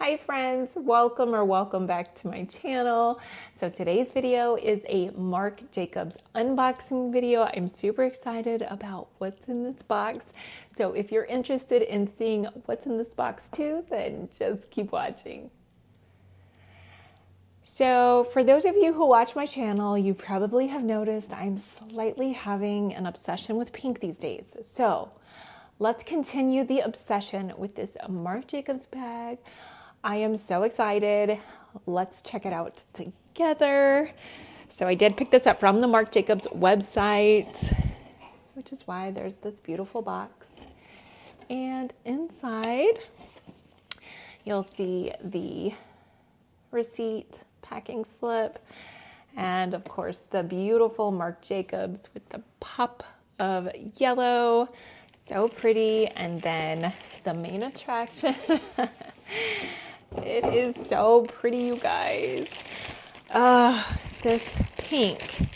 Hi friends, welcome back to my channel. So today's video is a Marc Jacobs unboxing video. I'm super excited about what's in this box. So if you're interested in seeing what's in this box too, then just keep watching. So for those of you who watch my channel, you probably have noticed I'm slightly having an obsession with pink these days. So let's continue the obsession with this Marc Jacobs bag. I am so excited. Let's check it out together. So I did pick this up from the Marc Jacobs website, which is why there's this beautiful box. And inside, you'll see the receipt, packing slip, and of course the beautiful Marc Jacobs with the pop of yellow. So pretty. And then the main attraction. It is so pretty, you guys. This pink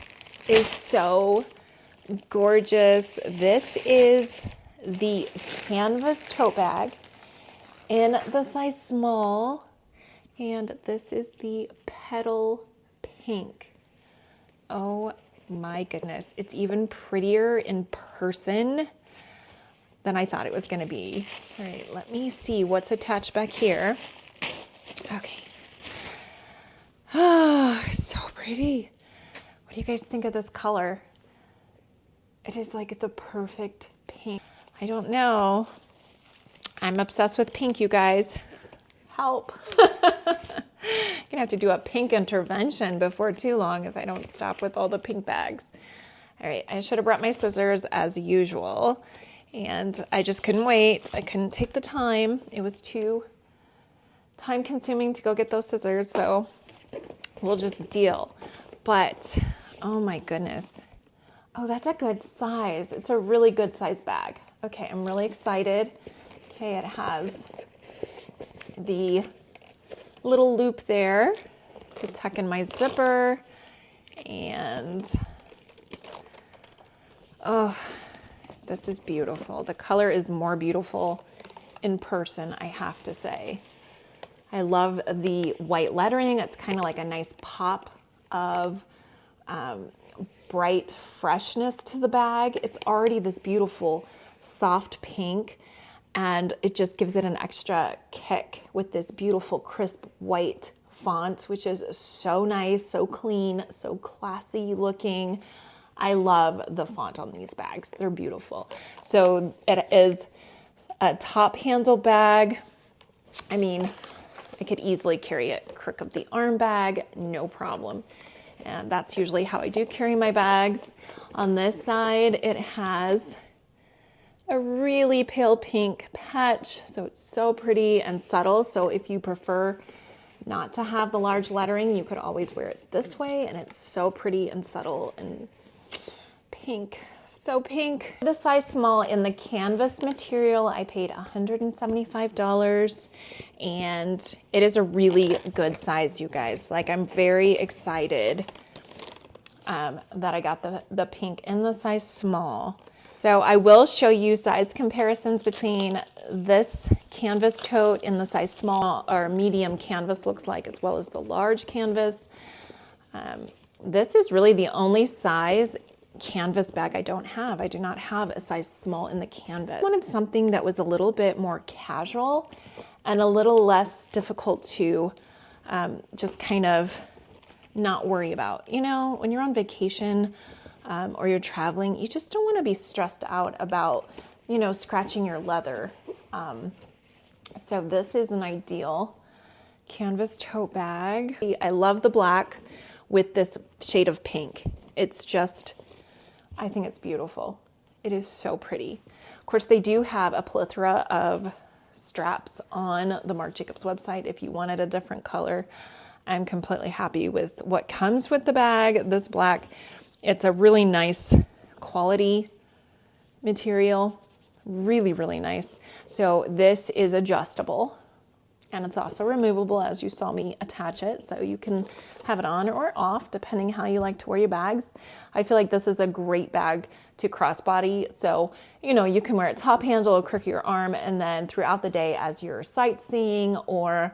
is so gorgeous. This is the canvas tote bag in the size small, and this is the petal pink. Oh my goodness, it's even prettier in person than I thought it was going to be. All right, let me see what's attached back here. Okay. Oh, so pretty. What do you guys think of this color? It is like the perfect pink. I don't know. I'm obsessed with pink, you guys. Help. Gonna have to do a pink intervention before too long if I don't stop with all the pink bags. All right, I should have brought my scissors as usual. And I just couldn't wait. I couldn't take the time. It was too time consuming to go get those scissors, so we'll just deal. But, oh my goodness. Oh, that's a good size. It's a really good size bag. Okay, I'm really excited. Okay, it has the little loop there to tuck in my zipper. And, oh, this is beautiful. The color is more beautiful in person, I have to say. I love the white lettering. It's kind of like a nice pop of bright freshness to the bag. It's already this beautiful soft pink, and it just gives it an extra kick with this beautiful crisp white font, which is so nice, so clean, so classy looking. I love the font on these bags. They're beautiful. So it is a top handle bag. I mean, I could easily carry it crook of the arm bag, no problem. And that's usually how I do carry my bags. On this side, it has a really pale pink patch. So it's so pretty and subtle. So if you prefer not to have the large lettering, you could always wear it this way. And it's so pretty and subtle and pink, so pink. The size small in the canvas material, I paid $175, and it is a really good size, you guys. Like, I'm very excited that I got the pink in the size small. So I will show you size comparisons between this canvas tote in the size small or medium canvas looks like, as well as the large canvas. This is really the only size canvas bag I don't have. I do not have a size small in the canvas. I wanted something that was a little bit more casual and a little less difficult to just kind of not worry about. You know, when you're on vacation or you're traveling, you just don't want to be stressed out about, you know, scratching your leather. So this is an ideal canvas tote bag. I love the black with this shade of pink. It's just, I think it's beautiful. It is so pretty. Of course, they do have a plethora of straps on the Marc Jacobs website if you wanted a different color. I'm completely happy with what comes with the bag, this black. It's a really nice quality material, really, really nice. So this is adjustable. And it's also removable, as you saw me attach it, so you can have it on or off depending how you like to wear your bags. I feel like this is a great bag to crossbody, so you can wear it top handle or crook your arm, and then throughout the day as you're sightseeing or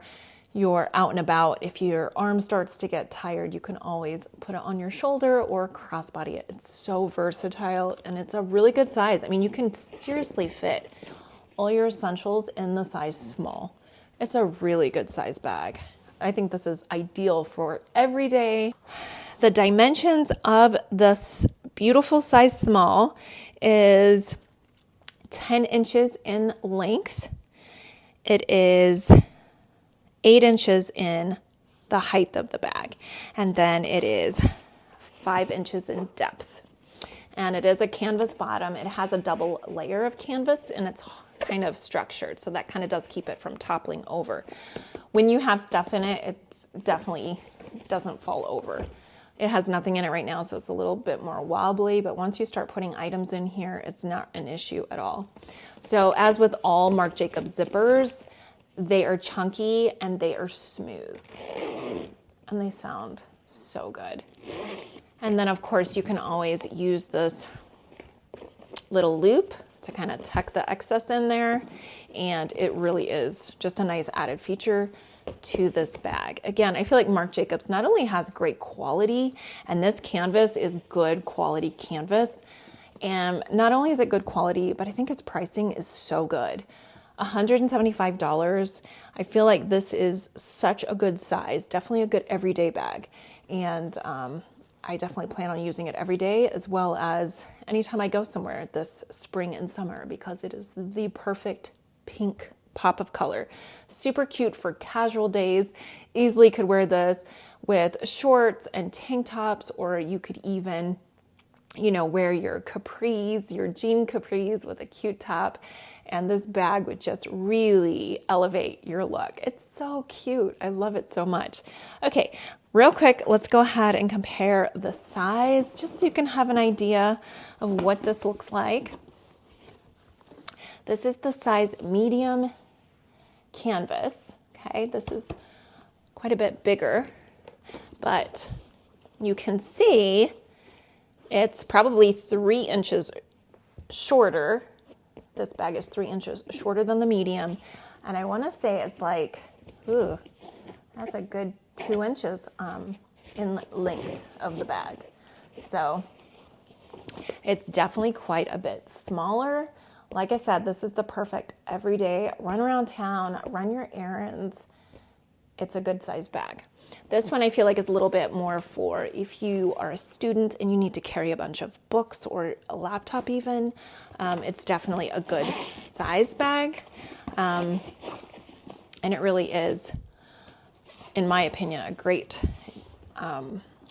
you're out and about, if your arm starts to get tired, you can always put it on your shoulder or crossbody it. It's so versatile, and it's a really good size. I mean, you can seriously fit all your essentials in the size small. It's a really good size bag. I think this is ideal for every day. The dimensions of this beautiful size small is 10 inches in length. It is 8 inches in the height of the bag. And then it is 5 inches in depth. And it is a canvas bottom. It has a double layer of canvas, and it's kind of structured, so that kind of does keep it from toppling over. When you have stuff in it, it definitely doesn't fall over. It has nothing in it right now, so it's a little bit more wobbly, but once you start putting items in here, it's not an issue at all. So as with all Marc Jacobs zippers, they are chunky and they are smooth, and they sound so good. And then of course you can always use this little loop to kind of tuck the excess in there, and it really is just a nice added feature to this bag. Again, I feel like Marc Jacobs not only has great quality, and this canvas is good quality canvas, and not only is it good quality, but I think its pricing is so good. $175. I feel like this is such a good size, definitely a good everyday bag, and I definitely plan on using it every day, as well as anytime I go somewhere this spring and summer, because it is the perfect pink pop of color. Super cute for casual days. Easily could wear this with shorts and tank tops, or you could even, wear your capris, your jean capris with a cute top, and this bag would just really elevate your look. It's so cute. I love it so much. Okay, real quick, let's go ahead and compare the size, just so you can have an idea of what this looks like. This is the size medium canvas. Okay, this is quite a bit bigger, but you can see it's probably 3 inches shorter. This bag is 3 inches shorter than the medium, and I want to say it's like, that's a good 2 inches in length of the bag. So it's definitely quite a bit smaller. Like I said, this is the perfect everyday run around town, run your errands. It's a good size bag. This one I feel like is a little bit more for if you are a student and you need to carry a bunch of books or a laptop even. It's definitely a good size bag. And it really is, in my opinion, a great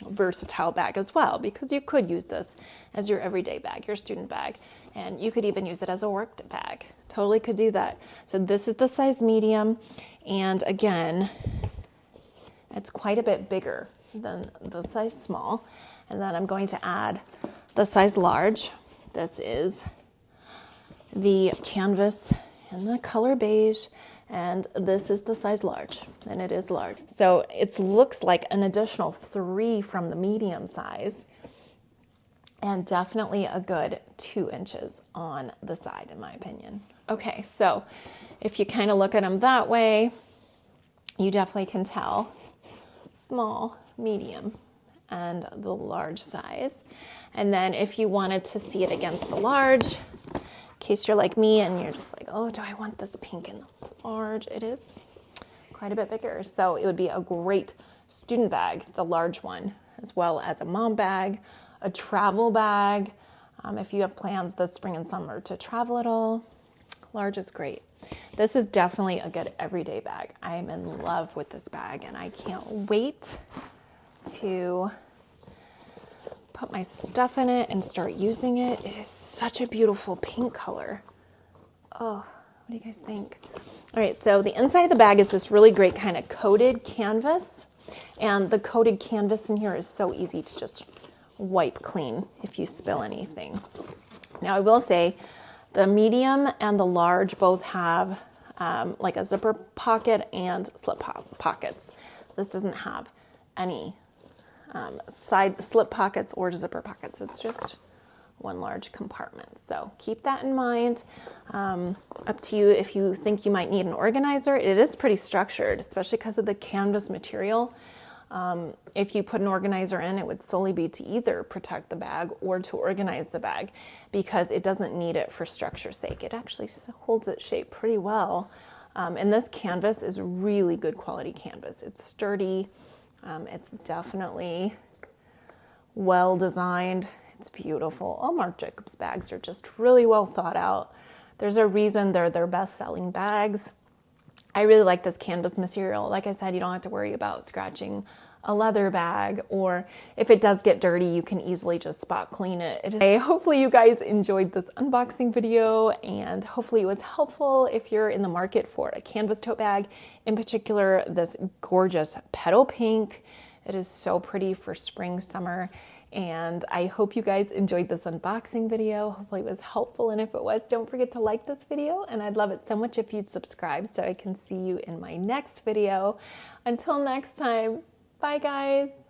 versatile bag as well, because you could use this as your everyday bag, your student bag, and you could even use it as a work bag. Totally could do that. So this is the size medium, and again, it's quite a bit bigger than the size small. And then I'm going to add the size large. This is the canvas in the color beige, and this is the size large, and it is large. So it looks like an additional 3 from the medium size, and definitely a good 2 inches on the side, in my opinion. Okay, so if you kind of look at them that way, you definitely can tell small, medium, and the large size. And then if you wanted to see it against the large, in case you're like me and you're just like, oh, do I want this pink in the large? It is quite a bit bigger. So it would be a great student bag, the large one, as well as a mom bag, a travel bag. If you have plans this spring and summer to travel at all, large is great. This is definitely a good everyday bag. I'm in love with this bag, and I can't wait to put my stuff in it and start using it. It is such a beautiful pink color. Oh, what do you guys think? All right, so the inside of the bag is this really great kind of coated canvas, and the coated canvas in here is so easy to just wipe clean if you spill anything. Now I will say the medium and the large both have like a zipper pocket and slip pockets. This doesn't have any side slip pockets or zipper pockets. It's just one large compartment. So keep that in mind. Up to you if you think you might need an organizer. It is pretty structured, especially because of the canvas material. If you put an organizer in, it would solely be to either protect the bag or to organize the bag, because it doesn't need it for structure's sake. It actually holds its shape pretty well. And this canvas is really good quality canvas. It's sturdy. It's definitely well designed. It's beautiful. All Marc Jacobs bags are just really well thought out. There's a reason they're their best-selling bags. I really like this canvas material. Like I said, you don't have to worry about scratching a leather bag, or if it does get dirty, you can easily just spot clean it. Hopefully you guys enjoyed this unboxing video, and hopefully it was helpful if you're in the market for a canvas tote bag, in particular this gorgeous petal pink. It is so pretty for spring, summer, and I hope you guys enjoyed this unboxing video. Hopefully it was helpful, and if it was, don't forget to like this video, and I'd love it so much if you'd subscribe so I can see you in my next video. Until next time, bye guys.